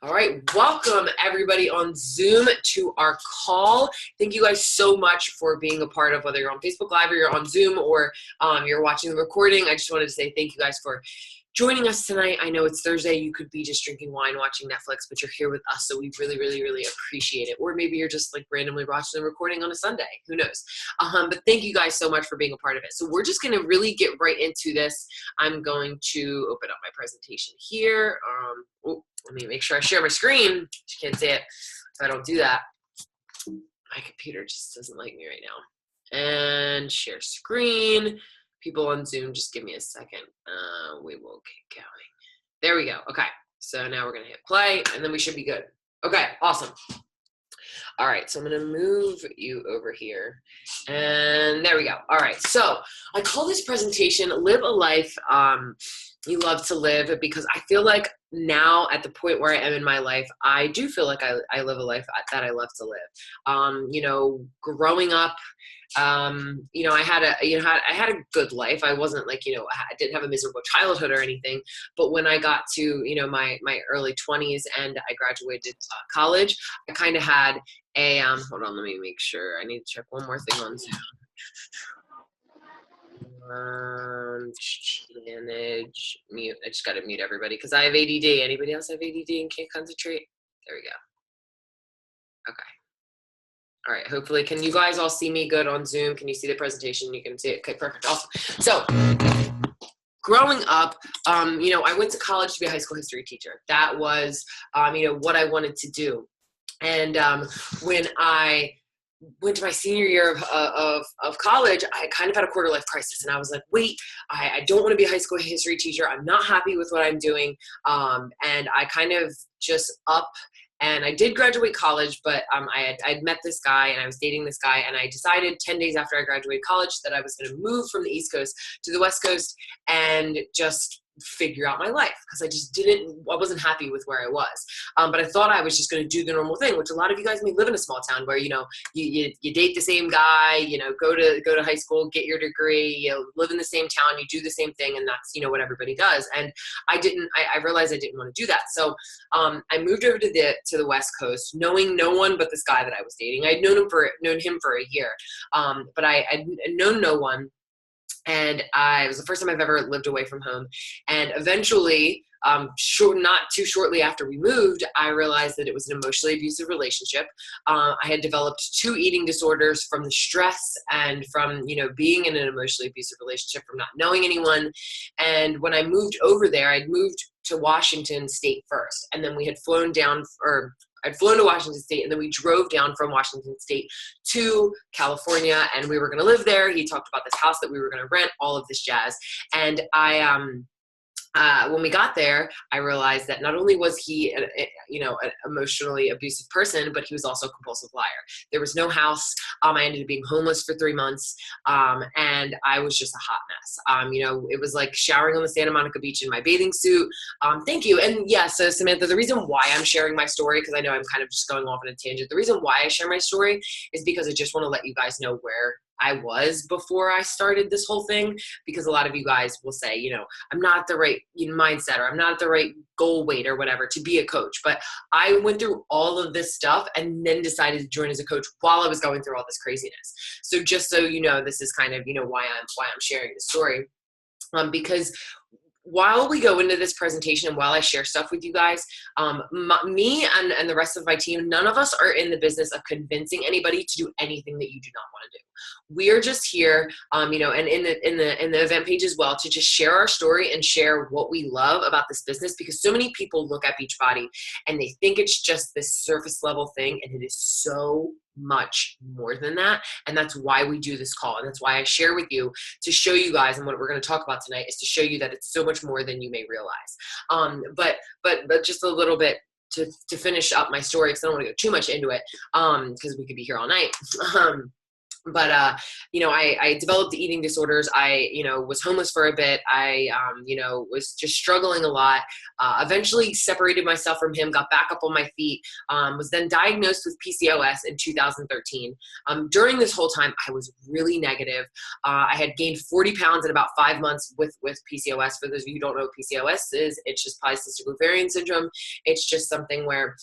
All right, welcome everybody on Zoom to our call. Thank you guys so much for being a part of, whether you're on Facebook Live or you're on Zoom or you're watching the recording. I just wanted to say thank you guys for joining us tonight. I know it's Thursday. You could be just drinking wine, watching Netflix, but you're here with us, so we really, really, really appreciate it. Or maybe you're just like randomly watching the recording on a Sunday. Who knows? But thank you guys so much for being a part of it. So we're just going to really get right into this. I'm going to open up my presentation here. Let me make sure I share my screen. You can't see it if I don't do that. My computer just doesn't like me right now. And share screen. People on Zoom, just give me a second. We will get going. There we go. Okay, so now we're going to hit play, and then we should be good. Okay, awesome. All right, so I'm going to move you over here, and there we go. All right, so I call this presentation Live a Life You Love to Live, because I feel like now at the point where I am in my life, I do feel like I live a life that I love to live. Growing up, I had a good life. I wasn't like, I didn't have a miserable childhood or anything. But when I got to, my early 20s and I graduated college, I kind of had a, hold on, let me make sure. I need to check one more thing on Zoom. Manage, mute. I just got to mute everybody because I have ADD. Anybody else have ADD and can't concentrate? There we go. Okay. All right, hopefully, can you guys all see me good on Zoom? Can you see the presentation? You can see it. Okay, perfect, awesome. So, growing up, I went to college to be a high school history teacher. That was, what I wanted to do. And when I went to my senior year of college, I kind of had a quarter life crisis. And I was like, wait, I don't want to be a high school history teacher. I'm not happy with what I'm doing. And I kind of just and I did graduate college, but I'd met this guy and I was dating this guy, and I decided 10 days after I graduated college that I was going to move from the East Coast to the West Coast and just figure out my life, because I wasn't happy with where I was. But I thought I was just going to do the normal thing, which a lot of you guys may live in a small town where, you date the same guy, go to high school, get your degree, live in the same town, you do the same thing. And that's, what everybody does. And I realized I didn't want to do that. So, I moved over to the West Coast, knowing no one but this guy that I was dating. I'd known him for a year. But I'd known no one. And it was the first time I've ever lived away from home. And eventually, not too shortly after we moved, I realized that it was an emotionally abusive relationship. I had developed 2 eating disorders from the stress and from, being in an emotionally abusive relationship, from not knowing anyone. And when I moved over there, I'd moved to Washington State first. And then we had I'd flown to Washington State, and then we drove down from Washington State to California, and we were going to live there. He talked about this house that we were going to rent, all of this jazz. And when we got there, I realized that not only was he, an emotionally abusive person, but he was also a compulsive liar. There was no house. I ended up being homeless for 3 months, and I was just a hot mess. It was like showering on the Santa Monica beach in my bathing suit. Thank you. And yeah, so Samantha, the reason why I'm sharing my story, because I know I'm kind of just going off on a tangent, the reason why I share my story is because I just want to let you guys know where I was before I started this whole thing, because a lot of you guys will say, I'm not at the right mindset, or I'm not at the right goal weight or whatever to be a coach. But I went through all of this stuff and then decided to join as a coach while I was going through all this craziness. So just so you know, this is kind of, why I'm sharing this story. Because while we go into this presentation and while I share stuff with you guys, me and the rest of my team, none of us are in the business of convincing anybody to do anything that you do not want to do. We are just here, and in the event page as well, to just share our story and share what we love about this business, because so many people look at Beachbody and they think it's just this surface level thing, and it is so much more than that. And that's why we do this call, and that's why I share with you, to show you guys, and what we're going to talk about tonight is to show you that it's so much more than you may realize. But just a little bit to finish up my story, because I don't want to go too much into it, because we could be here all night. But I developed eating disorders. I was homeless for a bit. I was just struggling a lot. Eventually separated myself from him, got back up on my feet. Was then diagnosed with PCOS in 2013. During this whole time, I was really negative. I had gained 40 pounds in about 5 months with PCOS. For those of you who don't know what PCOS is, it's just polycystic ovarian syndrome. It's just something where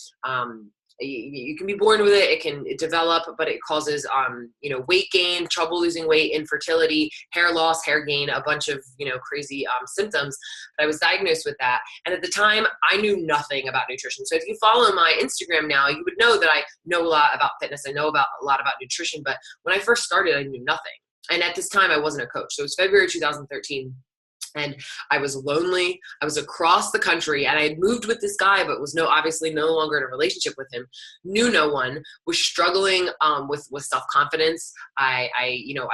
you can be born with it. It can develop, but it causes, weight gain, trouble losing weight, infertility, hair loss, hair gain, a bunch of, crazy symptoms. But I was diagnosed with that. And at the time, I knew nothing about nutrition. So if you follow my Instagram now, you would know that I know a lot about fitness. I know a lot about nutrition. But when I first started, I knew nothing. And at this time, I wasn't a coach. So it was February 2013. And I was lonely. I was across the country, and I had moved with this guy, but was obviously no longer in a relationship with him. Knew no one. Was struggling with self-confidence. I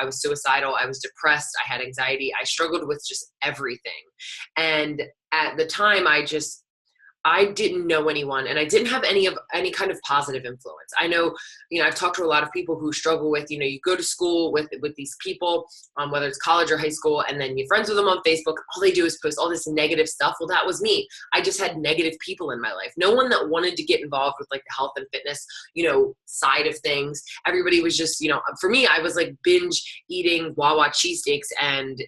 was suicidal. I was depressed. I had anxiety. I struggled with just everything. And at the time, I didn't know anyone, and I didn't have any kind of positive influence. I know, I've talked to a lot of people who struggle with, you go to school with these people, whether it's college or high school, and then you're friends with them on Facebook. All they do is post all this negative stuff. Well, that was me. I just had negative people in my life. No one that wanted to get involved with like the health and fitness, side of things. Everybody was just, for me, I was like binge eating Wawa cheesesteaks and,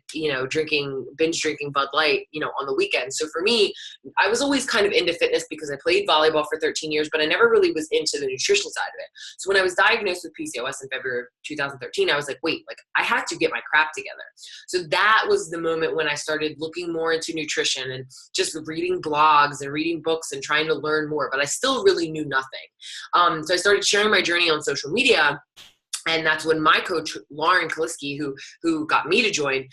binge drinking Bud Light, on the weekend. So for me, I was always kind of into fitness because I played volleyball for 13 years, but I never really was into the nutrition side of it. So when I was diagnosed with PCOS in February of 2013, I was like, wait, I had to get my crap together. So that was the moment when I started looking more into nutrition and just reading blogs and reading books and trying to learn more, but I still really knew nothing. So I started sharing my journey on social media. And that's when my coach, Lauren Kaliski, who got me to join,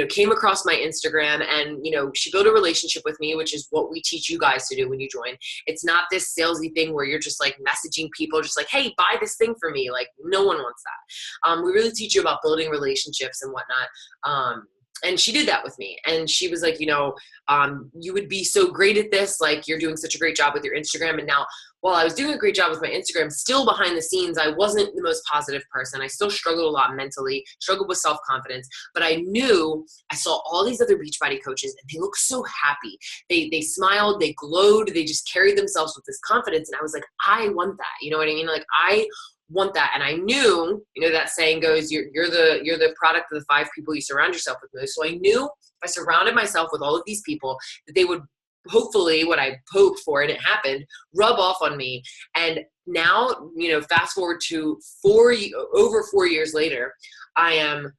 came across my Instagram, and, she built a relationship with me, which is what we teach you guys to do when you join. It's not this salesy thing where you're just like messaging people, just like, hey, buy this thing for me. Like, no one wants that. We really teach you about building relationships and whatnot. And she did that with me. And she was like, you would be so great at this. Like, you're doing such a great job with your Instagram. And now, while I was doing a great job with my Instagram, still behind the scenes, I wasn't the most positive person. I still struggled a lot mentally, struggled with self-confidence. But I knew I saw all these other Beachbody coaches, and they looked so happy. They smiled, they glowed, they just carried themselves with this confidence. And I was like, I want that. You know what I mean? Like, I want that. And I knew, that saying goes, you're the product of the 5 people you surround yourself with most. So I knew if I surrounded myself with all of these people, that they would hopefully, what I hoped for, and it happened, rub off on me. And now, fast forward to over 4 years later, I am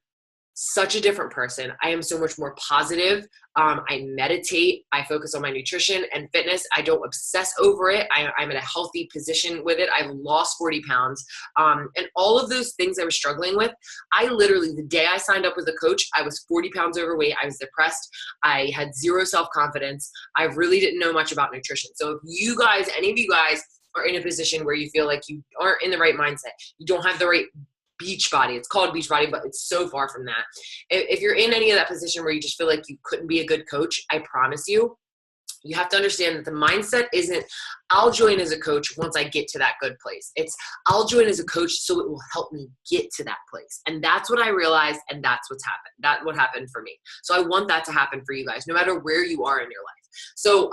such a different person. I am so much more positive. I meditate. I focus on my nutrition and fitness. I don't obsess over it. I'm in a healthy position with it. I've lost 40 pounds. And all of those things I was struggling with, I literally, the day I signed up as a coach, I was 40 pounds overweight. I was depressed. I had zero self-confidence. I really didn't know much about nutrition. So if you guys, any of you guys are in a position where you feel like you aren't in the right mindset, you don't have the right Beachbody. It's called Beachbody, but it's so far from that. If you're in any of that position where you just feel like you couldn't be a good coach, I promise you, you have to understand that the mindset isn't, I'll join as a coach once I get to that good place. It's, I'll join as a coach so it will help me get to that place. And that's what I realized, and that's what's happened. That's what happened for me. So I want that to happen for you guys, no matter where you are in your life. So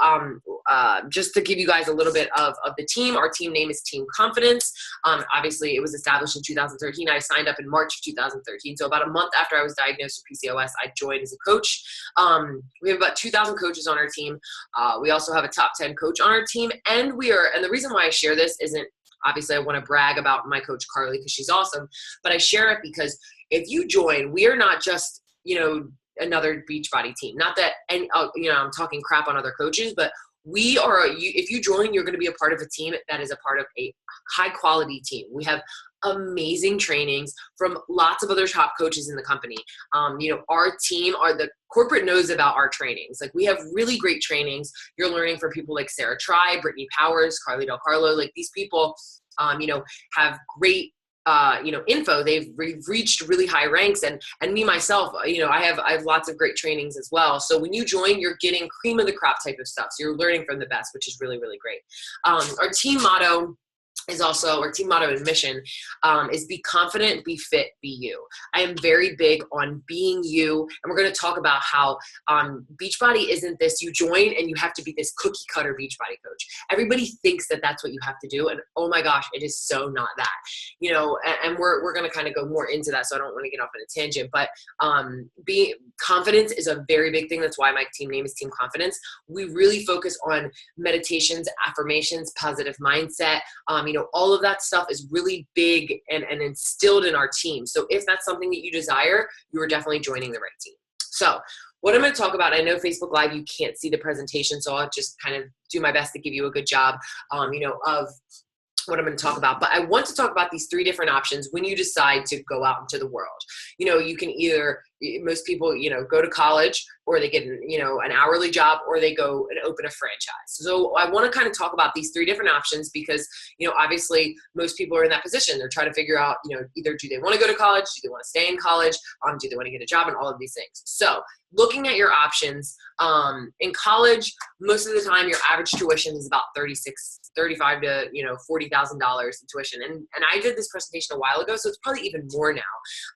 just to give you guys a little bit of the team, our team name is Team conFITdence. Obviously, it was established in 2013. I signed up in March of 2013. So about a month after I was diagnosed with PCOS, I joined as a coach. We have about 2,000 coaches on our team. We also have a top 10 coach on our team. And the reason why I share this isn't, obviously I want to brag about my coach Carly because she's awesome, but I share it because if you join, we are not just, another Beachbody team. Not that, and I'm talking crap on other coaches, but we are, if you join, you're going to be a part of a team that is a part of a high quality team. We have amazing trainings from lots of other top coaches in the company. Our team the corporate knows about our trainings. Like, we have really great trainings. You're learning from people like Sarah Tri, Brittany Powers, Carly Del Carlo. Like, these people, have great info. They've reached really high ranks, and me myself, I have lots of great trainings as well. So when you join, you're getting cream of the crop type of stuff. So you're learning from the best, which is really, really great. Our team motto is also, or team motto and mission, is be confident, be fit, be you. I am very big on being you. And we're going to talk about how Beachbody isn't this, you join and you have to be this cookie cutter Beachbody coach. Everybody thinks that that's what you have to do. And oh my gosh, it is so not that, and we're going to kind of go more into that. So I don't want to get off on a tangent, but confidence is a very big thing. That's why my team name is Team Confidence. We really focus on meditations, affirmations, positive mindset. All of that stuff is really big and instilled in our team. So if that's something that you desire, you are definitely joining the right team. So what I'm going to talk about, I know Facebook Live, you can't see the presentation, so I'll just kind of do my best to give you a good job, of what I'm going to talk about. But I want to talk about these 3 different options when you decide to go out into the world. You can either, most people, go to college, or they get, an hourly job, or they go and open a franchise. So I want to kind of talk about these 3 different options because, obviously most people are in that position. They're trying to figure out, either do they want to go to college? Do they want to stay in college? Do they want to get a job, and all of these things. So looking at your options, in college, most of the time your average tuition is about $35,000 to $40,000 in tuition. And I did this presentation a while ago, so it's probably even more now.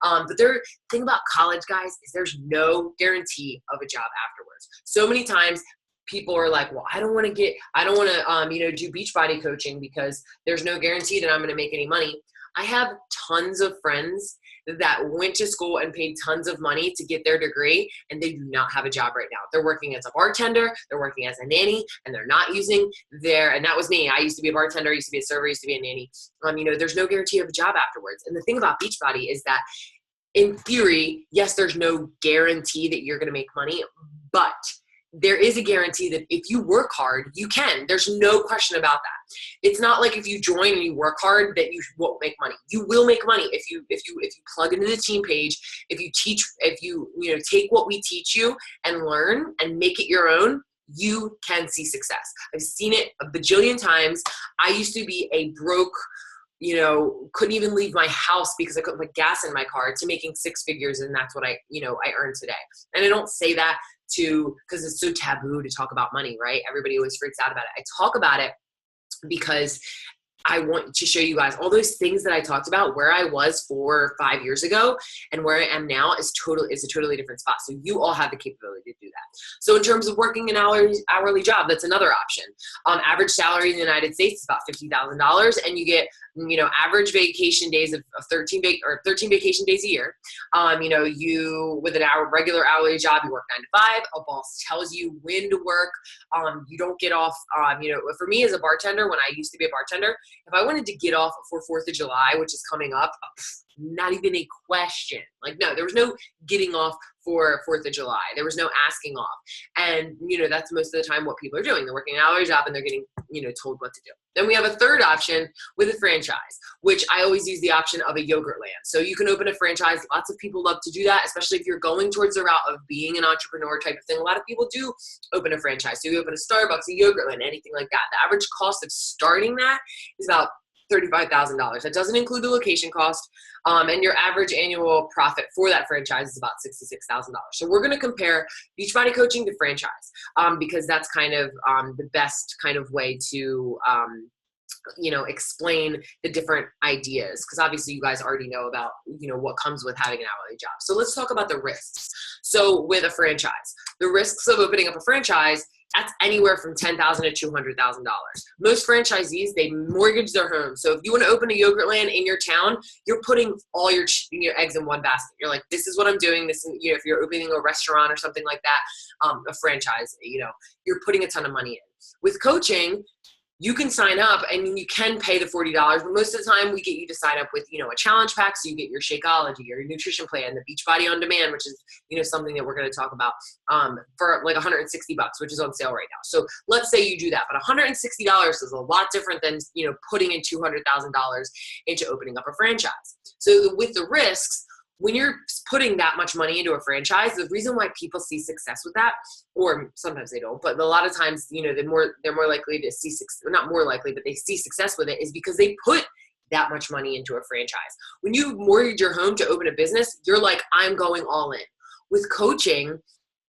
But the thing about college, guys, is there's no guarantee of a job afterwards. So many times people are like, well, I don't want to do Beachbody coaching because there's no guarantee that I'm going to make any money. I have tons of friends that went to school and paid tons of money to get their degree, and they do not have a job right now. They're working as a bartender, they're working as a nanny, and they're not using and that was me. I used to be a bartender, I used to be a server, I used to be a nanny. There's no guarantee of a job afterwards. And the thing about Beachbody is that in theory, yes, there's no guarantee that you're going to make money, but there is a guarantee that if you work hard, you can. There's no question about that. It's not like if you join and you work hard that you won't make money. You will make money if you plug into the team page, if you take what we teach you and learn and make it your own. You can see success. I've seen it a bajillion times. I used to be a broke, couldn't even leave my house because I couldn't put gas in my car, to making 6 figures. And that's what I earn today. And I don't say that because it's so taboo to talk about money, right? Everybody always freaks out about it. I talk about it because I want to show you guys all those things that I talked about, where I was 4 or 5 years ago and where I am now is a totally different spot. So you all have the capability to do that. So in terms of working an hourly job, that's another option. Average salary in the United States is about $50,000, and you get average vacation days of 13 vacation days a year. You with regular hourly job, you work 9 to 5. A boss tells you when to work. You don't get off. For me as a bartender, when I used to be a bartender, if I wanted to get off for 4th of July, which is coming up, not even a question. No, there was no getting off for 4th of July. There was no asking off. And, that's most of the time what people are doing. They're working an hourly job and they're getting, told what to do. Then we have a third option with a franchise, which I always use the option of a yogurt land. So you can open a franchise. Lots of people love to do that, especially if you're going towards the route of being an entrepreneur type of thing. A lot of people do open a franchise. So you open a Starbucks, a yogurt land, anything like that. The average cost of starting that is about $35,000. That doesn't include the location cost. And your average annual profit for that franchise is about $66,000. So we're going to compare Beachbody coaching to franchise, because that's kind of the best kind of way to explain the different ideas, because obviously you guys already know about what comes with having an hourly job. So let's talk about the risks. So with a franchise, the risks of opening up a franchise, that's anywhere from $10,000 to $200,000. Most franchisees, they mortgage their home. So if you want to open a yogurt land in your town, you're putting all your eggs in one basket. You're like, this is what I'm doing. This is, if you're opening a restaurant or something like that, a franchise, you're putting a ton of money in. With coaching, you can sign up and you can pay the $40, but most of the time we get you to sign up with, a challenge pack. So you get your Shakeology, your nutrition plan, the Beachbody on Demand, which is, something that we're going to talk about, for like $160, which is on sale right now. So let's say you do that, but $160 is a lot different than, putting in $200,000 into opening up a franchise. So with the risks, when you're putting that much money into a franchise, the reason why people see success with that, or sometimes they don't, but a lot of times, they're more likely to see not more likely, but they see success with it, is because they put that much money into a franchise. When you mortgage your home to open a business, you're like, I'm going all in. With coaching,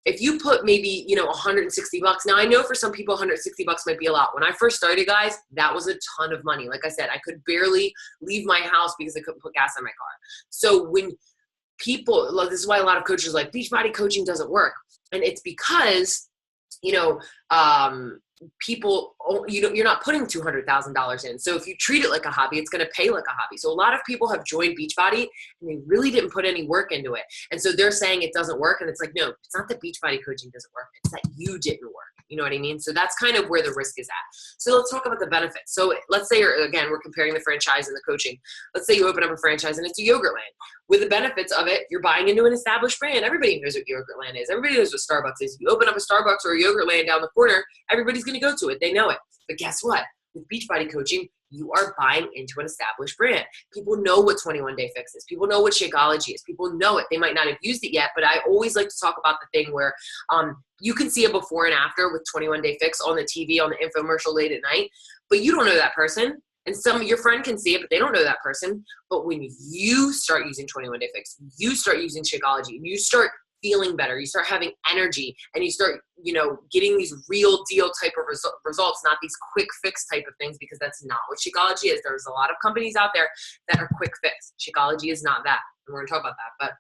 if you put maybe, you know, $160, now I know for some people, $160 might be a lot. When I first started, guys, that was a ton of money. Like I said, I could barely leave my house because I couldn't put gas in my car. So when people, like, this is why a lot of coaches are like, Beachbody coaching doesn't work. And it's because, you know, people, you know, you're not putting $200,000 in. So if you treat it like a hobby, it's going to pay like a hobby. So a lot of people have joined Beachbody and they really didn't put any work into it. And so they're saying it doesn't work. And it's like, no, it's not that Beachbody coaching doesn't work. It's that you didn't work. You know what I mean? So that's kind of where the risk is at. So let's talk about the benefits. So let's say, again, we're comparing the franchise and the coaching. Let's say you open up a franchise and it's a Yogurtland. With the benefits of it, you're buying into an established brand. Everybody knows what Yogurtland is. Everybody knows what Starbucks is. You open up a Starbucks or a Yogurtland down the corner, everybody's going to go to it. They know it. But guess what? With Beachbody coaching, you are buying into an established brand. People know what 21-Day Fix is. People know what Shakeology is. People know it. They might not have used it yet, but I always like to talk about the thing where you can see a before and after with 21-Day Fix on the TV, on the infomercial late at night, but you don't know that person. And some of your friend can see it, but they don't know that person. But when you start using 21-Day Fix, you start using Shakeology, you start feeling better, you start having energy, and you start, you know, getting these real deal type of results, not these quick fix type of things, because that's not what Shakeology is. There's a lot of companies out there that are quick fix. Shakeology is not that. And we're going to talk about that. But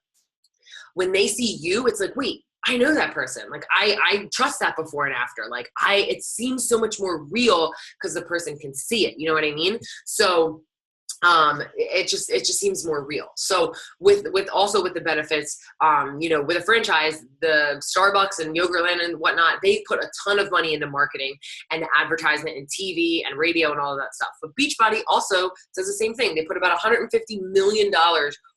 when they see you, it's like, wait, I know that person. Like I trust that before and after. Like it seems so much more real because the person can see it. You know what I mean? So it just seems more real. So with the benefits, you know, with a franchise, the Starbucks and Yogurtland and whatnot, they put a ton of money into marketing and advertisement and TV and radio and all of that stuff. But Beachbody also does the same thing. They put about $150 million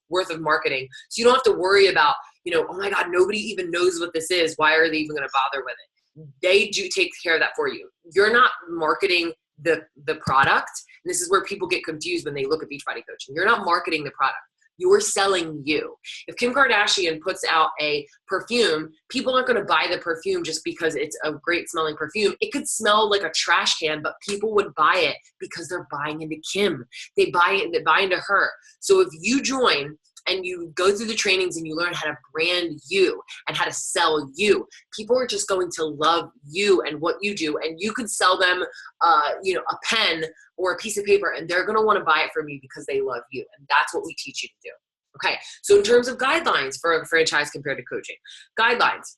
worth of marketing. So you don't have to worry about, you know, oh my God, nobody even knows what this is. Why are they even going to bother with it? They do take care of that for you. You're not marketing the product. And this is where people get confused when they look at Beachbody coaching. You're not marketing the product. You're selling you. If Kim Kardashian puts out a perfume, people aren't going to buy the perfume just because it's a great smelling perfume. It could smell like a trash can, but people would buy it because they're buying into Kim. They buy into her. So if you join and you go through the trainings and you learn how to brand you and how to sell you, people are just going to love you and what you do. And you could sell them, you know, a pen or a piece of paper, and they're going to want to buy it from you because they love you. And that's what we teach you to do. Okay. So in terms of guidelines for a franchise compared to coaching, guidelines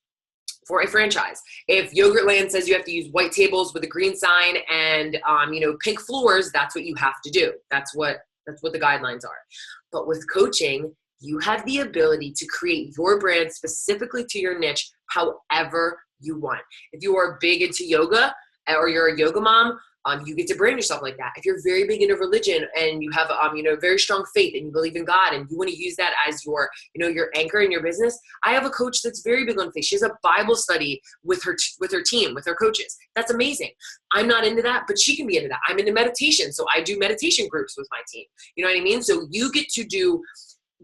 for a franchise. If Yogurtland says you have to use white tables with a green sign and, you know, pink floors, that's what you have to do. That's what the guidelines are. But with coaching, you have the ability to create your brand specifically to your niche however you want. If you are big into yoga or you're a yoga mom, you get to brand yourself like that. If you're very big into religion and you have, you know, very strong faith and you believe in God and you want to use that as your, you know, your anchor in your business. I have a coach that's very big on faith. She has a Bible study with her team, with her coaches. That's amazing. I'm not into that, but she can be into that. I'm into meditation. So I do meditation groups with my team. You know what I mean? So you get to do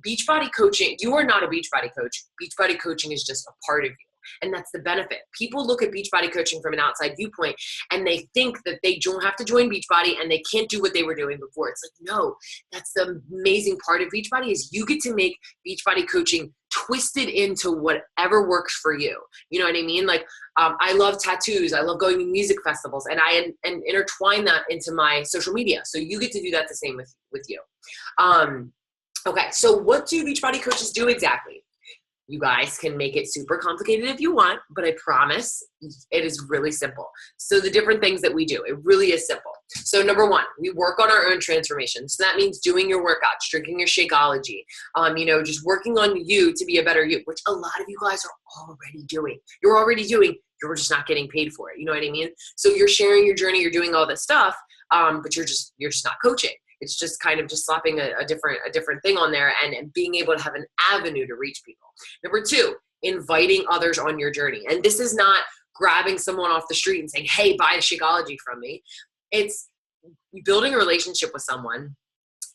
Beachbody coaching. You are not a Beachbody coach. Beachbody coaching is just a part of you. And that's the benefit. People look at Beachbody coaching from an outside viewpoint and they think that they don't have to join Beachbody and they can't do what they were doing before. It's like, no, that's the amazing part of Beachbody is you get to make Beachbody coaching twisted into whatever works for you. You know what I mean? Like, I love tattoos. I love going to music festivals and I intertwine that into my social media. So you get to do that the same with you. Okay. So what do Beachbody coaches do exactly? You guys can make it super complicated if you want, but I promise it is really simple. So the different things that we do, it really is simple. So number one, we work on our own transformation. So that means doing your workouts, drinking your Shakeology, you know, just working on you to be a better you, which a lot of you guys are already doing. You're already doing, you're just not getting paid for it. You know what I mean? So you're sharing your journey, you're doing all this stuff, but you're just not coaching. It's just kind of just slapping a different thing on there and being able to have an avenue to reach people. Number two, inviting others on your journey. And this is not grabbing someone off the street and saying, hey, buy a Shakeology from me. It's building a relationship with someone.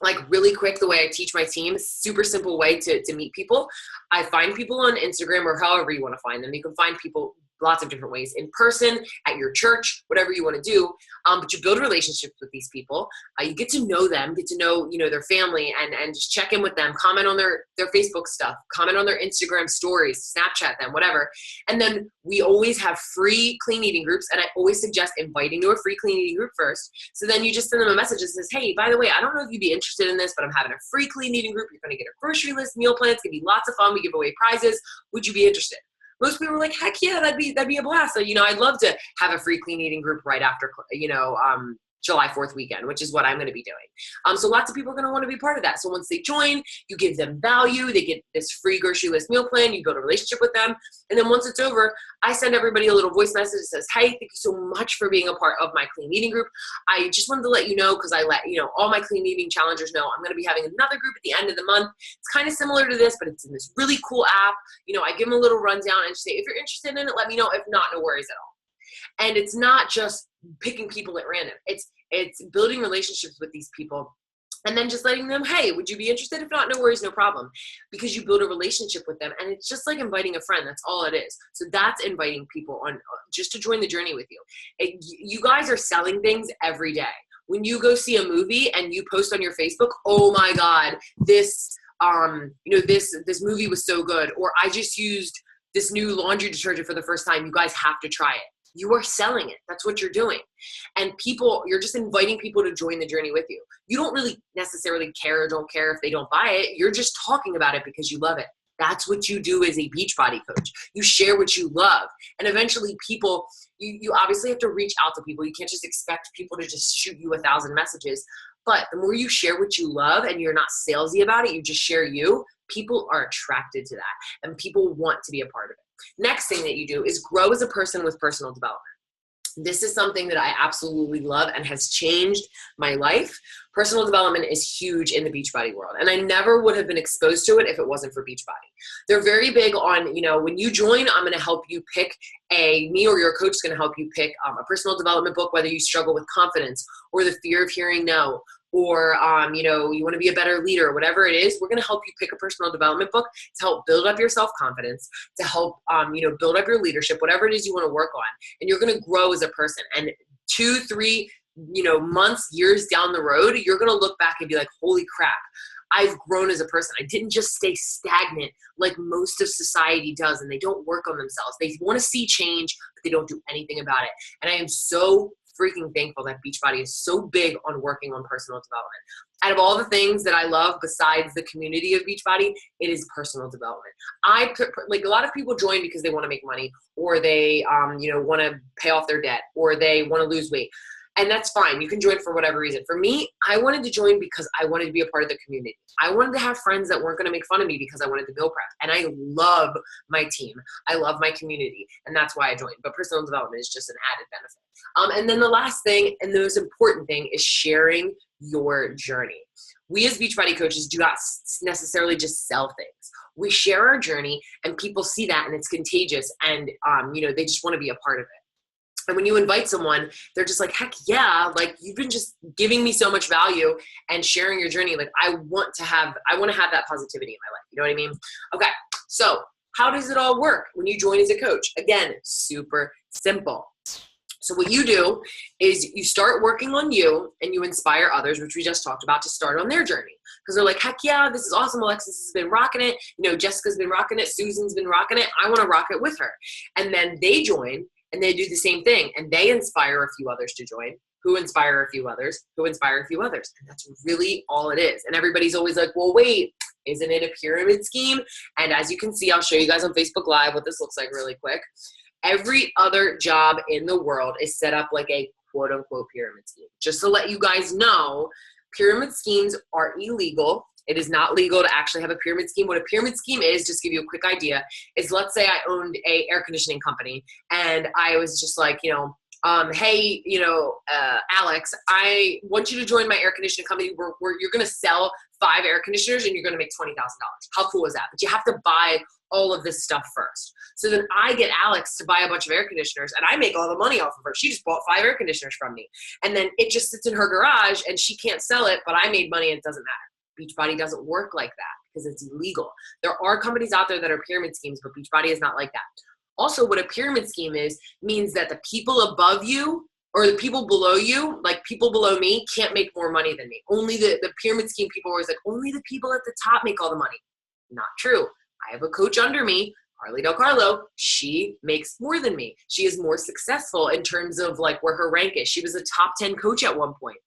Like really quick, the way I teach my team, super simple way to meet people. I find people on Instagram or however you want to find them. You can find people lots of different ways, in person, at your church, whatever you want to do. But you build relationships with these people. You get to know them, get to know, their family, and just check in with them, comment on their Facebook stuff, comment on their Instagram stories, Snapchat them, whatever. And then we always have free clean eating groups. And I always suggest inviting to a free clean eating group first. So then you just send them a message that says, hey, by the way, I don't know if you'd be interested in this, but I'm having a free clean eating group. You're going to get a grocery list, meal plan. It's going to be lots of fun. We give away prizes. Would you be interested? Most people were like, heck yeah, that'd be a blast. So, I'd love to have a free clean eating group right after, July 4th weekend, which is what I'm going to be doing. So lots of people are going to want to be part of that. So once they join, you give them value. They get this free grocery list meal plan. You build a relationship with them. And then once it's over, I send everybody a little voice message that says, hey, thank you so much for being a part of my clean eating group. I just wanted to let you know, because I let, all my clean eating challengers know, I'm going to be having another group at the end of the month. It's kind of similar to this, but it's in this really cool app. I give them a little rundown and just say, if you're interested in it, let me know. If not, no worries at all. And it's not just picking people at random. It's building relationships with these people and then just letting them, hey, would you be interested? If not, no worries, no problem. Because you build a relationship with them, and it's just like inviting a friend. That's all it is. So that's inviting people on just to join the journey with you. You guys are selling things every day. When you go see a movie and you post on your Facebook, oh my God, this movie was so good, or I just used this new laundry detergent for the first time. You guys have to try it. You are selling it. That's what you're doing. And you're just inviting people to join the journey with you. You don't really necessarily care or don't care if they don't buy it. You're just talking about it because you love it. That's what you do as a Beachbody coach. You share what you love. And eventually people, you obviously have to reach out to people. You can't just expect people to just shoot you 1,000 messages. But the more you share what you love and you're not salesy about it, you just share you, people are attracted to that and people want to be a part of it. Next thing that you do is grow as a person with personal development. This is something that I absolutely love and has changed my life. Personal development is huge in the Beachbody world. And I never would have been exposed to it if it wasn't for Beachbody. They're very big on, when you join, I'm going to help you pick me or your coach is going to help you pick a personal development book, whether you struggle with confidence or the fear of hearing no, or, you want to be a better leader, whatever it is, we're going to help you pick a personal development book to help build up your self-confidence, to help, build up your leadership, whatever it is you want to work on. And you're going to grow as a person. And 2, 3, months, years down the road, you're going to look back and be like, holy crap, I've grown as a person. I didn't just stay stagnant like most of society does, and they don't work on themselves. They want to see change, but they don't do anything about it. And I am so freaking thankful that Beachbody is so big on working on personal development. Out of all the things that I love besides the community of Beachbody, it is personal development. A lot of people join because they want to make money, or they want to pay off their debt, or they want to lose weight. And that's fine. You can join for whatever reason. For me, I wanted to join because I wanted to be a part of the community. I wanted to have friends that weren't going to make fun of me because I wanted to meal prep. And I love my team. I love my community. And that's why I joined. But personal development is just an added benefit. And then the last thing, and the most important thing, is sharing your journey. We as Beachbody coaches do not necessarily just sell things. We share our journey, and people see that, and it's contagious. And, they just want to be a part of it. And when you invite someone, they're just like, heck yeah, like you've been just giving me so much value and sharing your journey. Like I want to have that positivity in my life. You know what I mean? Okay. So how does it all work when you join as a coach? Again, super simple. So what you do is you start working on you and you inspire others, which we just talked about, to start on their journey. Because they're like, heck yeah, this is awesome. Alexis has been rocking it. Jessica's been rocking it. Susan's been rocking it. I want to rock it with her. And then they join. And they do the same thing, and they inspire a few others to join, who inspire a few others, who inspire a few others. And that's really all it is. And everybody's always like, well, wait, isn't it a pyramid scheme? And as you can see, I'll show you guys on Facebook Live what this looks like really quick. Every other job in the world is set up like a quote unquote pyramid scheme. Just to let you guys know, pyramid schemes are illegal. It is not legal to actually have a pyramid scheme. What a pyramid scheme is, just to give you a quick idea, is let's say I owned a air conditioning company and I was just like, hey, Alex, I want you to join my air conditioning company where you're going to sell 5 air conditioners and you're going to make $20,000. How cool is that? But you have to buy all of this stuff first. So then I get Alex to buy a bunch of air conditioners and I make all the money off of her. She just bought 5 air conditioners from me. And then it just sits in her garage and she can't sell it, but I made money and it doesn't matter. Beachbody doesn't work like that because it's illegal. There are companies out there that are pyramid schemes, but Beachbody is not like that. Also, what a pyramid scheme is, means that the people above you or the people below you, like people below me, can't make more money than me. Only the pyramid scheme people are always like, only the people at the top make all the money. Not true. I have a coach under me, Carly Del Carlo. She makes more than me. She is more successful in terms of like where her rank is. She was a top 10 coach at one point.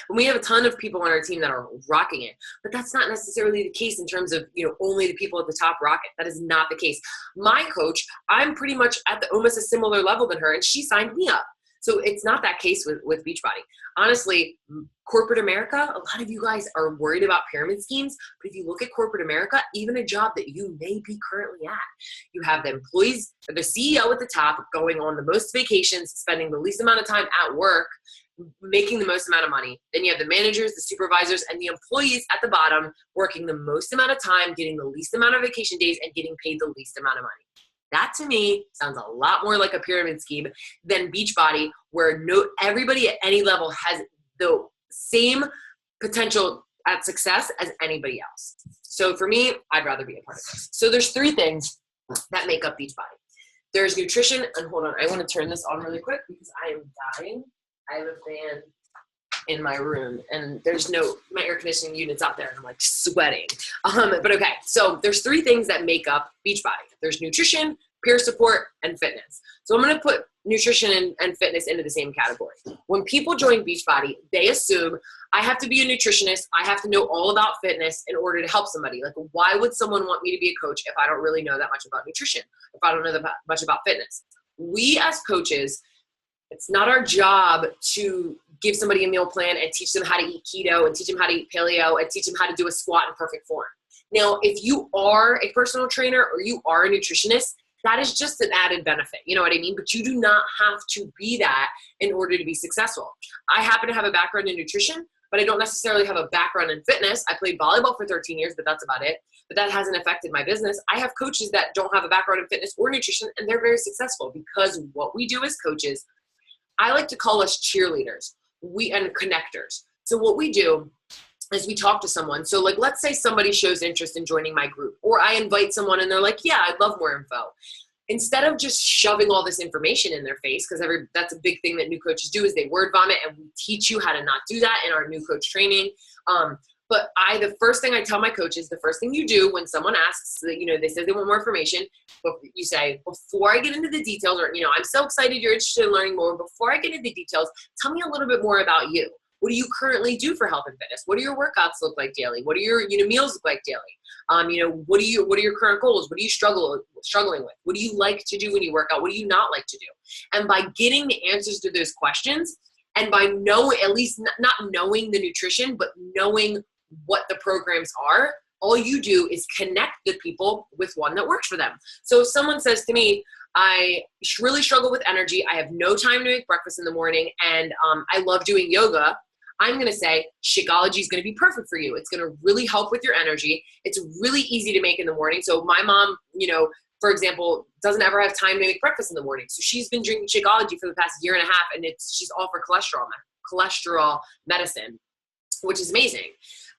And we have a ton of people on our team that are rocking it, but that's not necessarily the case in terms of, only the people at the top rock it. That is not the case. My coach, I'm pretty much at almost a similar level than her, and she signed me up. So it's not that case with Beachbody. Honestly, corporate America, a lot of you guys are worried about pyramid schemes, but if you look at corporate America, even a job that you may be currently at, you have the employees, the CEO at the top going on the most vacations, spending the least amount of time at work, making the most amount of money. Then you have the managers, the supervisors, and the employees at the bottom working the most amount of time, getting the least amount of vacation days, and getting paid the least amount of money. That to me sounds a lot more like a pyramid scheme than Beachbody, where everybody at any level has the same potential at success as anybody else. So for me, I'd rather be a part of this. So there's 3 things that make up Beachbody. There's nutrition, and hold on, I want to turn this on really quick because I am dying. I have a fan in my room and my air conditioning unit's out there and I'm like sweating. But okay, so there's 3 things that make up Beachbody. There's nutrition, peer support, and fitness. So I'm going to put nutrition and fitness into the same category. When people join Beachbody, they assume I have to be a nutritionist. I have to know all about fitness in order to help somebody. Like, why would someone want me to be a coach if I don't really know that much about nutrition, if I don't know that much about fitness? We as coaches, it's not our job to give somebody a meal plan and teach them how to eat keto and teach them how to eat paleo and teach them how to do a squat in perfect form. Now, if you are a personal trainer or you are a nutritionist, that is just an added benefit. You know what I mean? But you do not have to be that in order to be successful. I happen to have a background in nutrition, but I don't necessarily have a background in fitness. I played volleyball for 13 years, but that's about it. But that hasn't affected my business. I have coaches that don't have a background in fitness or nutrition, and they're very successful because what we do as coaches, I like to call us cheerleaders and connectors. So what we do is we talk to someone. So like, let's say somebody shows interest in joining my group, or I invite someone and they're like, yeah, I'd love more info. Instead of just shoving all this information in their face, because that's a big thing that new coaches do is they word vomit, and we teach you how to not do that in our new coach training. But the first thing I tell my coaches, the first thing you do when someone asks, they say they want more information, but you say, before I get into the details, or, I'm so excited you're interested in learning more. Before I get into the details, tell me a little bit more about you. What do you currently do for health and fitness? What do your workouts look like daily? What do your meals look like daily? What are your current goals? What are you struggling with? What do you like to do when you work out? What do you not like to do? And by getting the answers to those questions, and by knowing, at least not knowing the nutrition, but knowing what the programs are, all you do is connect the people with one that works for them. So if someone says to me, I really struggle with energy, I have no time to make breakfast in the morning, and I love doing yoga, I'm going to say Shakeology is going to be perfect for you. It's going to really help with your energy. It's really easy to make in the morning. So my mom, for example, doesn't ever have time to make breakfast in the morning. So she's been drinking Shakeology for the past 1.5 years, and she's all for cholesterol medicine, which is amazing.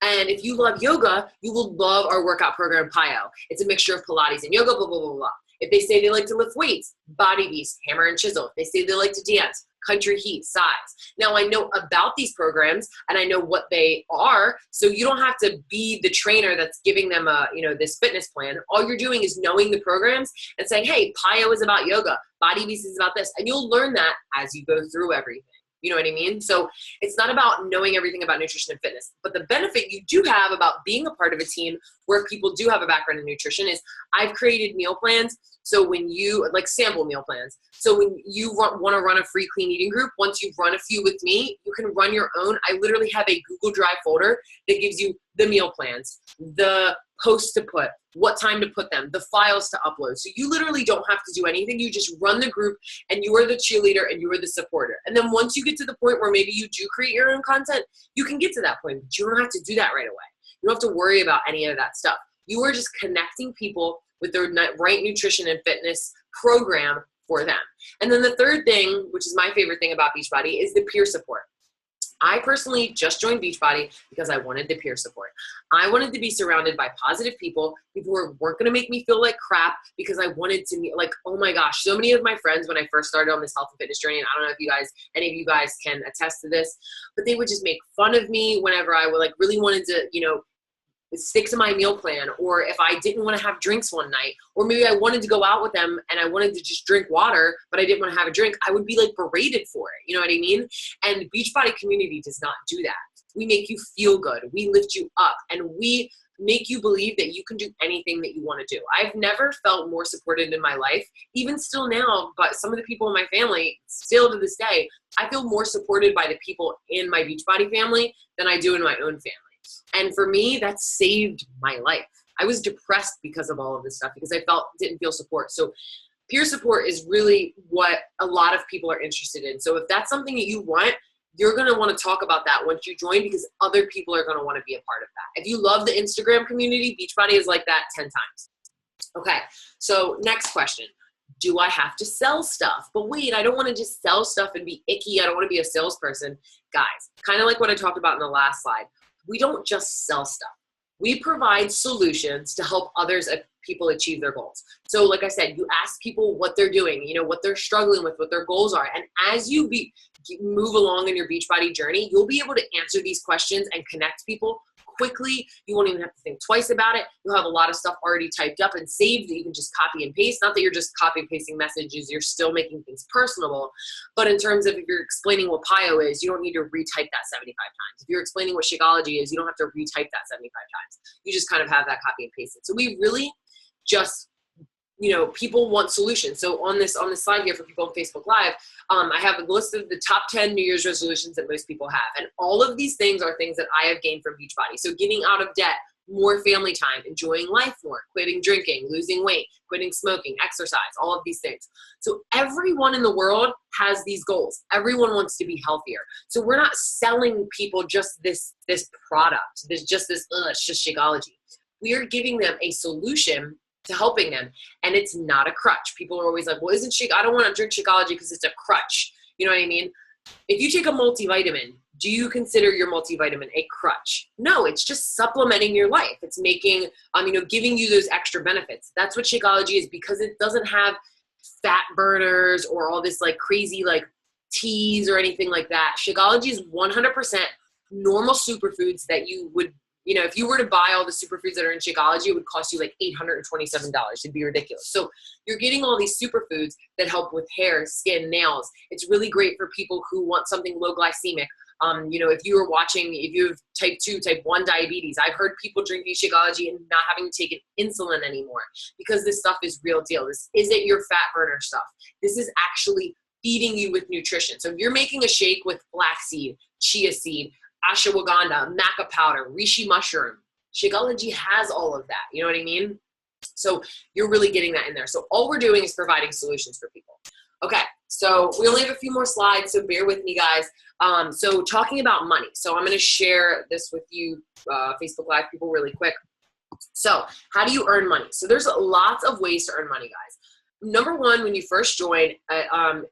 And if you love yoga, you will love our workout program, PIO. It's a mixture of Pilates and yoga, blah, blah, blah, blah. If they say they like to lift weights, Body Beast, Hammer and Chisel. If they say they like to dance, Country Heat, Size. Now I know about these programs and I know what they are, so you don't have to be the trainer that's giving them this fitness plan. All you're doing is knowing the programs and saying, hey, PIO is about yoga, Body Beast is about this, and you'll learn that as you go through everything. You know what I mean? So it's not about knowing everything about nutrition and fitness, but the benefit you do have about being a part of a team where people do have a background in nutrition is I've created meal plans. So when you, like sample meal plans. So when you want to run a free clean eating group, once you've run a few with me, you can run your own. I literally have a Google Drive folder that gives you the meal plans, the posts to put, what time to put them, the files to upload. So you literally don't have to do anything. You just run the group and you are the cheerleader and you are the supporter. And then once you get to the point where maybe you do create your own content, you can get to that point, but you don't have to do that right away. You don't have to worry about any of that stuff. You are just connecting people with their right nutrition and fitness program for them. And then the third thing, which is my favorite thing about Beachbody, is the peer support. I personally just joined Beachbody because I wanted the peer support. I wanted to be surrounded by positive people who weren't going to make me feel like crap, because I wanted to meet, like, oh my gosh, so many of my friends when I first started on this health and fitness journey, and I don't know if you guys, any of you guys can attest to this, but they would just make fun of me whenever I would like really wanted to, you know, stick to my meal plan, or if I didn't want to have drinks one night, or maybe I wanted to go out with them and I wanted to just drink water, but I didn't want to have a drink, I would be like berated for it. You know what I mean? And the Beachbody community does not do that. We make you feel good. We lift you up, and we make you believe that you can do anything that you want to do. I've never felt more supported in my life, even still now, but some of the people in my family, still to this day, I feel more supported by the people in my Beachbody family than I do in my own family. And for me, that saved my life. I was depressed because of all of this stuff, because I didn't feel support. So peer support is really what a lot of people are interested in. So if that's something that you want, you're going to want to talk about that once you join, because other people are going to want to be a part of that. If you love the Instagram community, Beachbody is like that 10 times. Okay, so next question. Do I have to sell stuff? But wait, I don't want to just sell stuff and be icky. I don't want to be a salesperson. Guys, kind of like what I talked about in the last slide. We don't just sell stuff. We provide solutions to help people achieve their goals. So like I said, you ask people what they're doing, you know, what they're struggling with, what their goals are. And as you move along in your Beachbody journey, you'll be able to answer these questions and connect people quickly. You won't even have to think twice about it. You'll have a lot of stuff already typed up and saved that you can just copy and paste. Not that you're just copy and pasting messages, you're still making things personable. But in terms of if you're explaining what PIO is, you don't need to retype that 75 times. If you're explaining what Shakeology is, you don't have to retype that 75 times. You just kind of have that copy and paste it. So we really just, you know, people want solutions. So on this slide here for people on Facebook Live, I have a list of the top 10 New Year's resolutions that most people have. And all of these things are things that I have gained from Beachbody. So getting out of debt, more family time, enjoying life more, quitting drinking, losing weight, quitting smoking, exercise, all of these things. So everyone in the world has these goals. Everyone wants to be healthier. So we're not selling people just this product. It's just Shakeology. We are giving them a solution to helping them. And it's not a crutch. People are always like, well, I don't want to drink Shakeology because it's a crutch. You know what I mean? If you take a multivitamin, do you consider your multivitamin a crutch? No, it's just supplementing your life. It's making, giving you those extra benefits. That's what Shakeology is, because it doesn't have fat burners or all this like crazy like teas or anything like that. Shakeology is 100% normal superfoods that you would, if you were to buy all the superfoods that are in Shakeology, it would cost you like $827. It'd be ridiculous. So you're getting all these superfoods that help with hair, skin, nails. It's really great for people who want something low glycemic. If you have type 2, type 1 diabetes, I've heard people drinking Shakeology and not having to take an insulin anymore, because this stuff is real deal. This isn't your fat burner stuff. This is actually feeding you with nutrition. So if you're making a shake with flaxseed, chia seed, ashwagandha, maca powder, reishi mushroom, Shakeology has all of that. You know what I mean? So you're really getting that in there. So all we're doing is providing solutions for people. Okay, so we only have a few more slides, so bear with me, guys. So talking about money. So I'm going to share this with you, Facebook Live people, really quick. So how do you earn money? So there's lots of ways to earn money, guys. Number one, when you first join,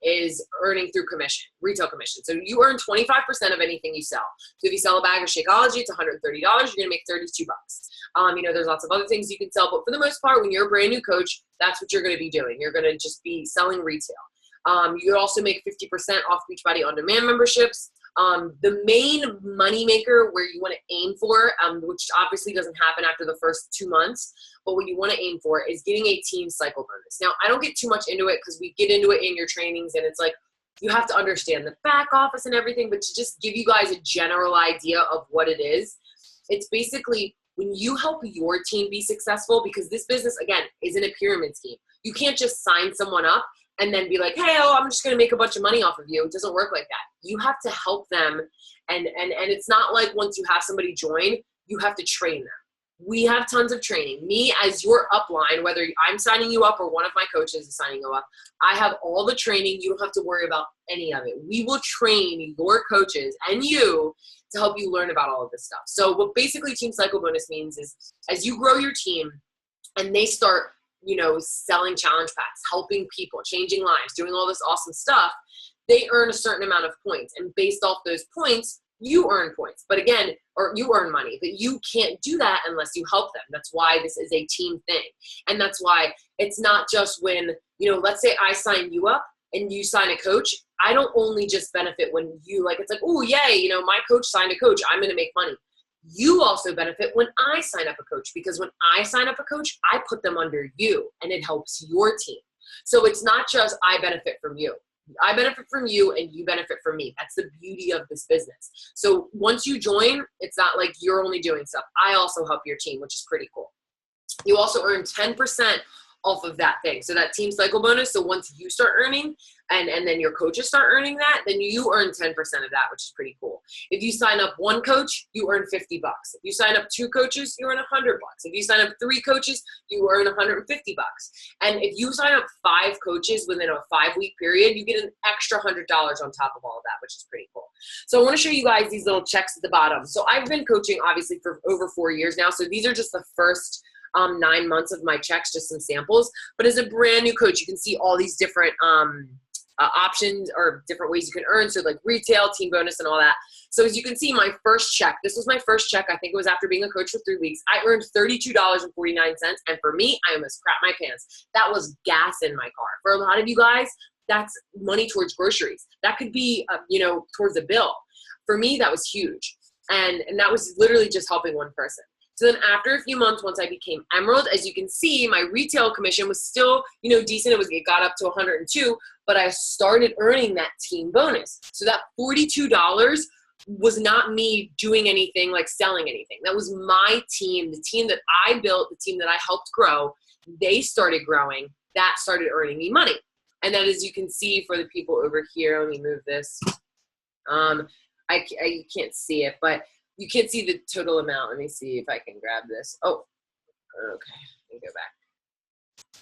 is earning through commission, retail commission. So you earn 25% of anything you sell. So if you sell a bag of Shakeology, it's $130. You're going to make $32. There's lots of other things you can sell, but for the most part, when you're a brand new coach, that's what you're going to be doing. You're going to just be selling retail. You could also make 50% off Beachbody on-demand memberships. The main money maker where you want to aim for, which obviously doesn't happen after the first 2 months, but what you want to aim for is getting a team cycle bonus. Now, I don't get too much into it because we get into it in your trainings, and it's like you have to understand the back office and everything, but to just give you guys a general idea of what it is, it's basically when you help your team be successful, because this business, again, isn't a pyramid scheme. You can't just sign someone up and then be like, hey, I'm just going to make a bunch of money off of you. It doesn't work like that. You have to help them. And it's not like once you have somebody join, you have to train them. We have tons of training. Me as your upline, whether I'm signing you up or one of my coaches is signing you up, I have all the training. You don't have to worry about any of it. We will train your coaches and you to help you learn about all of this stuff. So what basically Team Cycle Bonus means is as you grow your team and they start selling challenge packs, helping people, changing lives, doing all this awesome stuff, they earn a certain amount of points. And based off those points, you earn points, but again, or you earn money, but you can't do that unless you help them. That's why this is a team thing. And that's why it's not just when, let's say I sign you up and you sign a coach. I don't only just benefit when you it's like, oh, yay, my coach signed a coach, I'm going to make money. You also benefit when I sign up a coach, because when I sign up a coach, I put them under you and it helps your team. So it's not just I benefit from you. I benefit from you and you benefit from me. That's the beauty of this business. So once you join, it's not like you're only doing stuff. I also help your team, which is pretty cool. You also earn 10% off of that thing. So that team cycle bonus. So once you start earning and then your coaches start earning that, then you earn 10% of that, which is pretty cool. If you sign up one coach, you earn $50. If you sign up 2 coaches, you earn $100. If you sign up 3 coaches, you earn $150. And if you sign up 5 coaches within a 5-week period, you get an extra $100 on top of all of that, which is pretty cool. So I want to show you guys these little checks at the bottom. So I've been coaching obviously for over 4 years now. So these are just the first 9 months of my checks, just some samples. But as a brand new coach, you can see all these different options or different ways you can earn. So like retail, team bonus, and all that. So as you can see, my first check, this was my first check. I think it was after being a coach for 3 weeks. I earned $32.49. And for me, I almost crapped my pants. That was gas in my car. For a lot of you guys, that's money towards groceries. That could be, towards a bill. For me, that was huge. And that was literally just helping one person. So then after a few months, once I became Emerald, as you can see, my retail commission was still, decent. It got up to 102, but I started earning that team bonus. So that $42 was not me doing anything like selling anything. That was my team, the team that I built, the team that I helped grow. They started growing. That started earning me money. And then as you can see for the people over here, let me move this. You can't see it, but you can't see the total amount. Let me see if I can grab this. Oh, okay. Let me go back.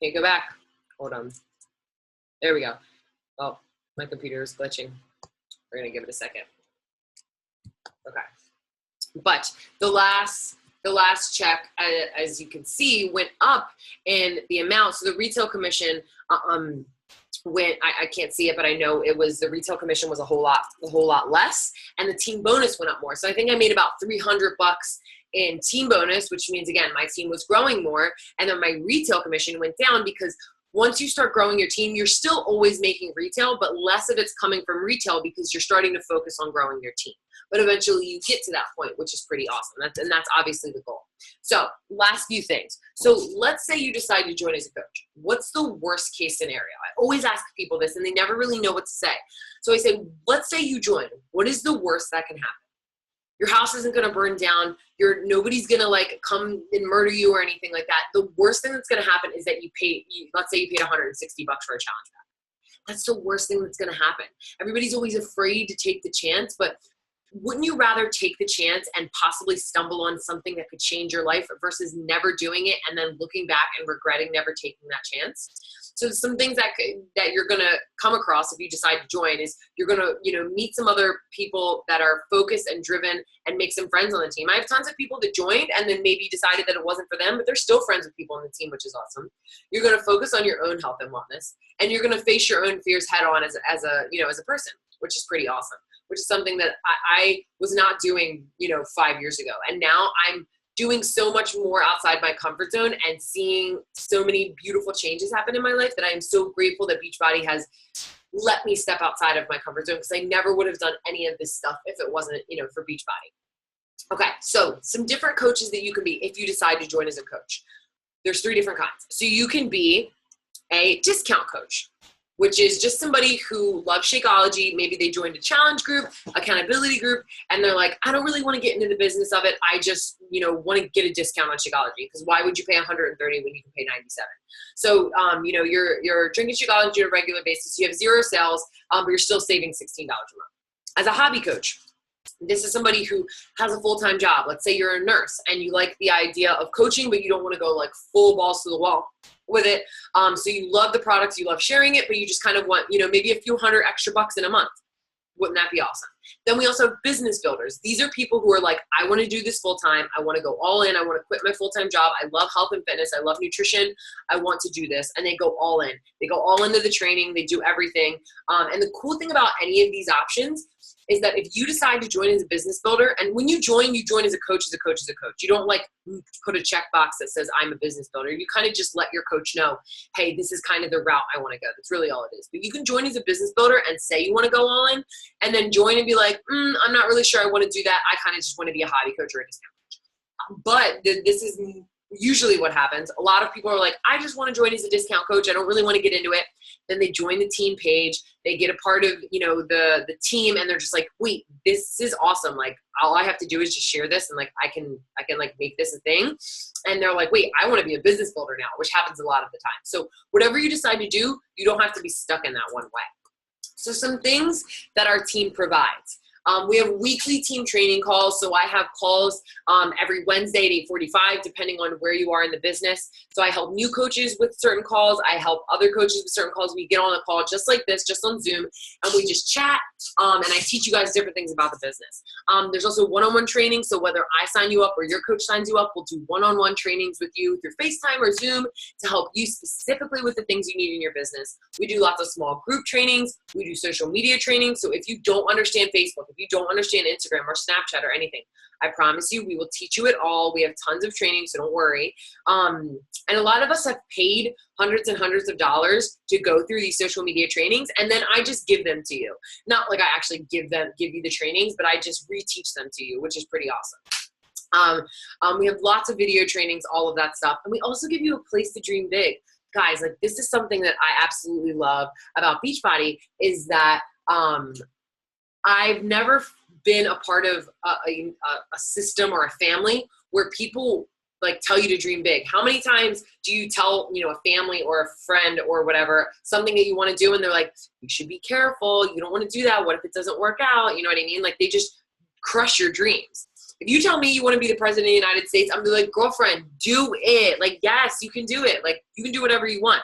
Can't go back. Hold on. There we go. Oh, my computer is glitching. We're going to give it a second. Okay. But the last check, as you can see, went up in the amount. So the retail commission went, I can't see it, but I know it was, the retail commission was a whole lot less, and the team bonus went up more. So I think I made about $300 in team bonus, which means, again, my team was growing more, and then my retail commission went down, because once you start growing your team, you're still always making retail, but less of it's coming from retail because you're starting to focus on growing your team. But eventually you get to that point, which is pretty awesome. That's obviously the goal. So last few things. So let's say you decide to join as a coach. What's the worst case scenario? I always ask people this and they never really know what to say. So I say, let's say you join. What is the worst that can happen? Your house isn't going to burn down. Nobody's going to come and murder you or anything like that. The worst thing that's going to happen is that let's say you paid $160 for a challenge pack. That's the worst thing that's going to happen. Everybody's always afraid to take the chance, but wouldn't you rather take the chance and possibly stumble on something that could change your life versus never doing it and then looking back and regretting never taking that chance? So some things that you're going to come across if you decide to join is you're going to, meet some other people that are focused and driven and make some friends on the team. I have tons of people that joined and then maybe decided that it wasn't for them, but they're still friends with people on the team, which is awesome. You're going to focus on your own health and wellness, and you're going to face your own fears head on as a person, which is pretty awesome, which is something that I was not doing, 5 years ago. And now I'm doing so much more outside my comfort zone and seeing so many beautiful changes happen in my life that I am so grateful that Beachbody has let me step outside of my comfort zone, because I never would have done any of this stuff if it wasn't, for Beachbody. Okay, so some different coaches that you can be if you decide to join as a coach. There's 3 different kinds. So you can be a discount coach, which is just somebody who loves Shakeology. Maybe they joined a challenge group, accountability group, and they're like, I don't really want to get into the business of it. I just, want to get a discount on Shakeology, because why would you pay $130 when you can pay $97? So, you're drinking Shakeology on a regular basis. You have 0 sales, but you're still saving $16 a month. As a hobby coach, this is somebody who has a full-time job. Let's say you're a nurse and you like the idea of coaching, but you don't want to go full balls to the wall with it. So you love the products, you love sharing it, but you just kind of want, maybe a few $100 extra in a month. Wouldn't that be awesome? Then we also have business builders. These are people who are like, I want to do this full time. I want to go all in. I want to quit my full-time job. I love health and fitness. I love nutrition. I want to do this. And they go all in. They go all into the training. They do everything. And the cool thing about any of these options is that if you decide to join as a business builder, and when you join as a coach, as a coach, as a coach. You don't like put a checkbox that says I'm a business builder. You kind of just let your coach know, hey, this is kind of the route I want to go. That's really all it is. But you can join as a business builder and say you want to go all in, and then join and be like, I'm not really sure I want to do that. I kind of just want to be a hobby coach or a discount coach. But this is usually what happens. A lot of people are like, I just want to join as a discount coach. I don't really want to get into it. Then they join the team page. They get a part of, the team, and they're just like, wait, this is awesome. Like, all I have to do is just share this, and like, I can like make this a thing. And they're like, wait, I want to be a business builder now, which happens a lot of the time. So whatever you decide to do, you don't have to be stuck in that one way. So some things that our team provides. We have weekly team training calls. So I have calls every Wednesday at 8:45, depending on where you are in the business. So I help new coaches with certain calls. I help other coaches with certain calls. We get on a call just like this, just on Zoom, and we just chat. And I teach you guys different things about the business. There's also one-on-one training. So whether I sign you up or your coach signs you up, we'll do one-on-one trainings with you through FaceTime or Zoom to help you specifically with the things you need in your business. We do lots of small group trainings. We do social media training. So if you don't understand Facebook, if you don't understand Instagram or Snapchat or anything, I promise you, we will teach you it all. We have tons of training, so don't worry. And a lot of us have paid hundreds and hundreds of dollars to go through these social media trainings, and then I just give them to you. Not like I actually give you the trainings, but I just reteach them to you, which is pretty awesome. We have lots of video trainings, all of that stuff. And we also give you a place to dream big. Guys, like, this is something that I absolutely love about Beachbody is that I've never been a part of a system or a family where people like tell you to dream big. How many times do you tell, a family or a friend or whatever, something that you want to do, and they're like, you should be careful. You don't want to do that. What if it doesn't work out? You know what I mean? Like, they just crush your dreams. If you tell me you want to be the president of the United States, I'm gonna be like, girlfriend, do it. Like, yes, you can do it. Like, you can do whatever you want.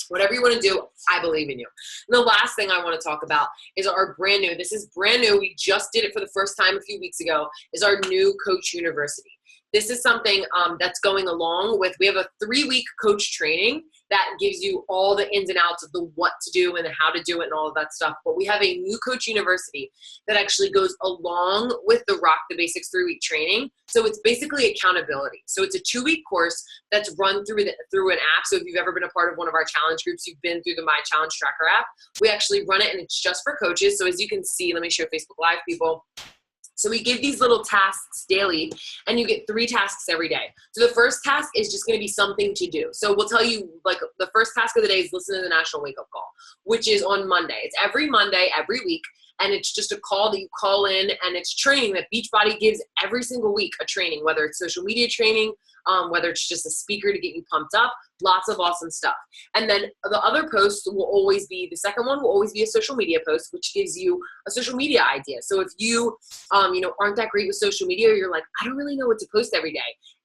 Whatever you want to do, I believe in you. And the last thing I want to talk about is our brand new, this is brand new, we just did it for the first time a few weeks ago, is our new Coach University. This is something that's going along with, we have a 3-week coach training that gives you all the ins and outs of the what to do and the how to do it and all of that stuff. But we have a new Coach University that actually goes along with the Rock the Basics 3-week training. So it's basically accountability. So it's a 2-week course that's run through an app. So if you've ever been a part of one of our challenge groups, you've been through the My Challenge Tracker app. We actually run it, and it's just for coaches. So as you can see, let me show Facebook Live people. So we give these little tasks daily, and you get 3 tasks every day. So the first task is just going to be something to do. So we'll tell you, like, the first task of the day is listen to the National Wake Up Call, which is on Monday. It's every Monday, every week, and it's just a call that you call in, and it's training that Beachbody gives every single week, a training, whether it's social media training, whether it's just a speaker to get you pumped up, lots of awesome stuff. And then the other post will always be, the second one will always be a social media post, which gives you a social media idea. So if you, aren't that great with social media, or you're like, I don't really know what to post every day.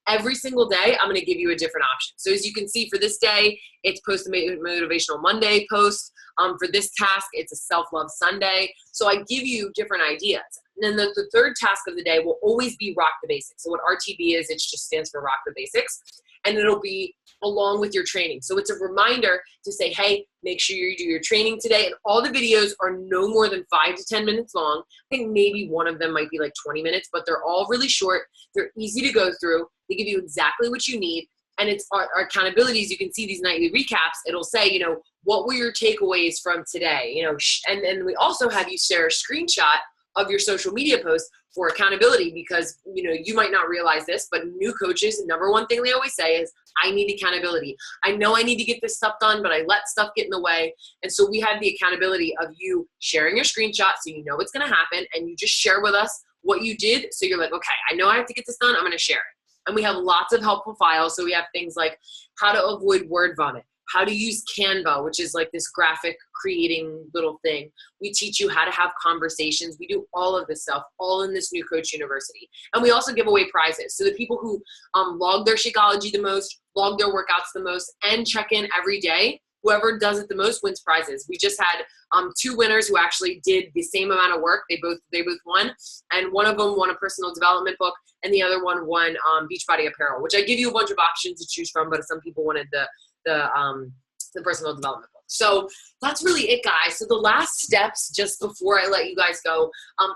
Every single day, I'm going to give you a different option. So as you can see for this day, it's post a motivational Monday post. For this task, it's a self-love Sunday. So I give you different ideas. And then the third task of the day will always be Rock the Basics. So what RTB is, it just stands for Rock the Basics. And it'll be along with your training. So it's a reminder to say, hey, make sure you do your training today. And all the videos are no more than 5 to 10 minutes long. I think maybe one of them might be like 20 minutes, but they're all really short. They're easy to go through. They give you exactly what you need. And it's our accountabilities. You can see these nightly recaps. It'll say, what were your takeaways from today? And then we also have you share a screenshot of your social media post for accountability, because you might not realize this, but new coaches, the number one thing they always say is, I need accountability. I know I need to get this stuff done, but I let stuff get in the way. And so we have the accountability of you sharing your screenshot, so you know what's going to happen, and you just share with us what you did. So you're like, okay, I know I have to get this done. I'm going to share it. And we have lots of helpful files. So we have things like how to avoid word vomit, how to use Canva, which is like this graphic creating little thing. We teach you how to have conversations. We do all of this stuff, all in this new Coach University. And we also give away prizes. So the people who log their Shakeology the most, log their workouts the most, and check in every day, whoever does it the most wins prizes. We just had 2 winners who actually did the same amount of work. They both won, and one of them won a personal development book, and the other one won Beachbody apparel, which I give you a bunch of options to choose from, but some people wanted the personal development book. So that's really it, guys. So the last steps, just before I let you guys go,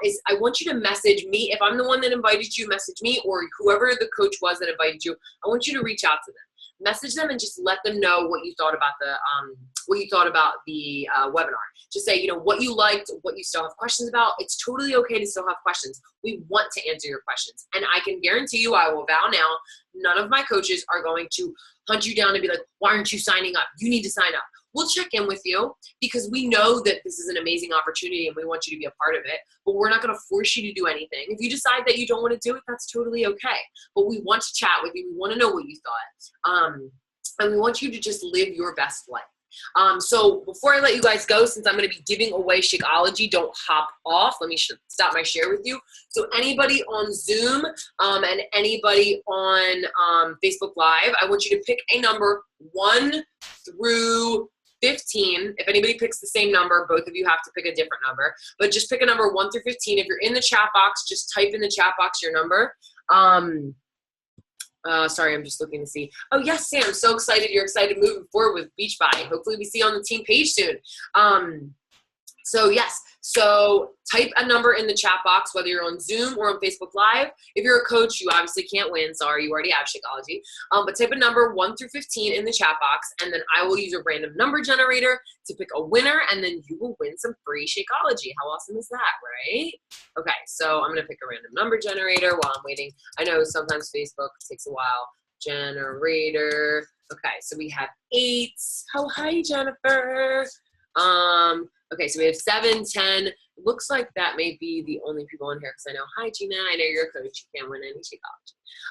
is I want you to message me. If I'm the one that invited you, message me, or whoever the coach was that invited you, I want you to reach out to them. Message them and just let them know what you thought about the webinar. Just say, you know, what you liked, what you still have questions about. It's totally okay to still have questions. We want to answer your questions. And I can guarantee you, I will vow now, none of my coaches are going to hunt you down and be like, why aren't you signing up? You need to sign up. We'll check in with you because we know that this is an amazing opportunity and we want you to be a part of it, but we're not going to force you to do anything. If you decide that you don't want to do it, that's totally okay. But we want to chat with you. We want to know what you thought. And we want you to just live your best life. So before I let you guys go, since I'm going to be giving away Shakeology, don't hop off. Let me stop my share with you. So anybody on Zoom and anybody on Facebook Live, I want you to pick a number 1 through 15. If anybody picks the same number, both of you have to pick a different number. But just pick a number 1 through 15. If you're in the chat box, just type in the chat box your number. Sorry, I'm just looking to see. Oh, yes, Sam, so excited. You're excited moving forward with Beachbody. Hopefully we see you on the team page soon. So yes, so type a number in the chat box, whether you're on Zoom or on Facebook Live. If you're a coach, you obviously can't win. Sorry, you already have Shakeology. But type a number 1 through 15 in the chat box, and then I will use a random number generator to pick a winner, and then you will win some free Shakeology. How awesome is that, right? Okay, so I'm going to pick a random number generator while I'm waiting. I know sometimes Facebook takes a while. Generator. Okay, so we have 8. Oh, hi, Jennifer. Okay, so we have 7, 10. Looks like that may be the only people in here because I know, hi, Gina, I know you're a coach. You can't win any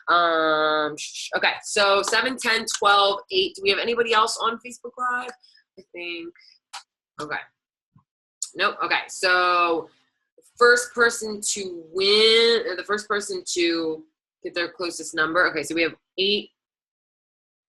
Shakeology. Okay, so 7, 10, 12, 8. Do we have anybody else on Facebook Live? I think. Okay. Nope. Okay, so the first person to win, or the first person to get their closest number. Okay, so we have 8.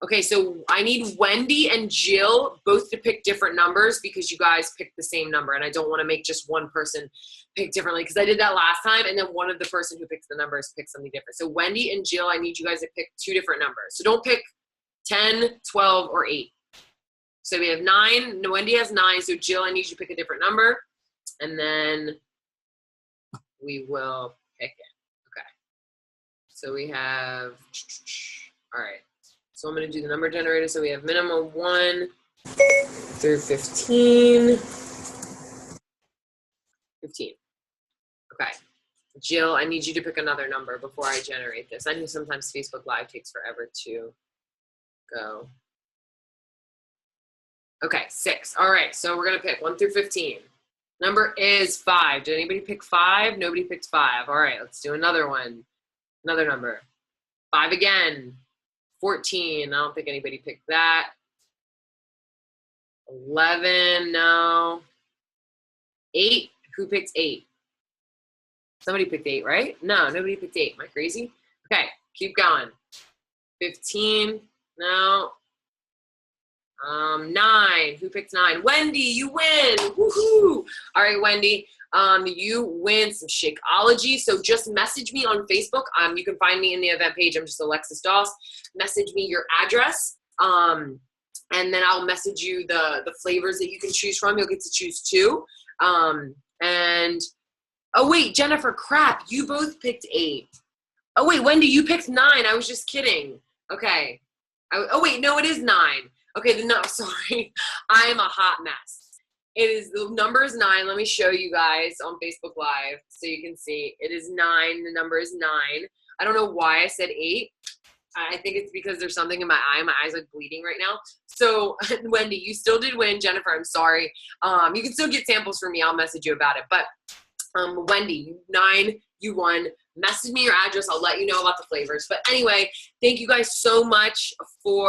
Okay, so I need Wendy and Jill both to pick different numbers because you guys picked the same number, and I don't want to make just one person pick differently because I did that last time, and then one of the person who picks the numbers picks something different. So Wendy and Jill, I need you guys to pick 2 different numbers. So don't pick 10, 12, or 8. So we have 9. Wendy has 9, so Jill, I need you to pick a different number, and then we will pick it. Okay. So we have, all right. So I'm going to do the number generator. So we have minimum 1 through 15. 15. Okay. Jill, I need you to pick another number before I generate this. I know sometimes Facebook Live takes forever to go. Okay, 6. All right, so we're going to pick 1 through 15. Number is 5. Did anybody pick 5? Nobody picked 5. All right, let's do another one. Another number. 5 again. 14, I don't think anybody picked that. 11, no. 8, who picked 8? Somebody picked 8, right? No, nobody picked 8. Am I crazy? Okay, keep going. 15, no. 9, who picked 9? Wendy, you win. Woohoo! All right, Wendy. You win some Shakeology. So just message me on Facebook. You can find me in the event page. I'm just Alexis Doss. Message me your address. And then I'll message you the flavors that you can choose from. You'll get to choose 2. And oh wait, Jennifer, crap. You both picked 8. Oh wait, Wendy, you picked 9. I was just kidding. Okay. Oh wait, no, it is 9. Okay, no, sorry. I am a hot mess. It is, the number is 9. Let me show you guys on Facebook Live so you can see. It is 9. The number is 9. I don't know why I said 8. I think it's because there's something in my eye. My eye's like bleeding right now. So Wendy, you still did win. Jennifer, I'm sorry. You can still get samples from me. I'll message you about it. But Wendy, 9, you won. Message me your address. I'll let you know about the flavors. But anyway, thank you guys so much for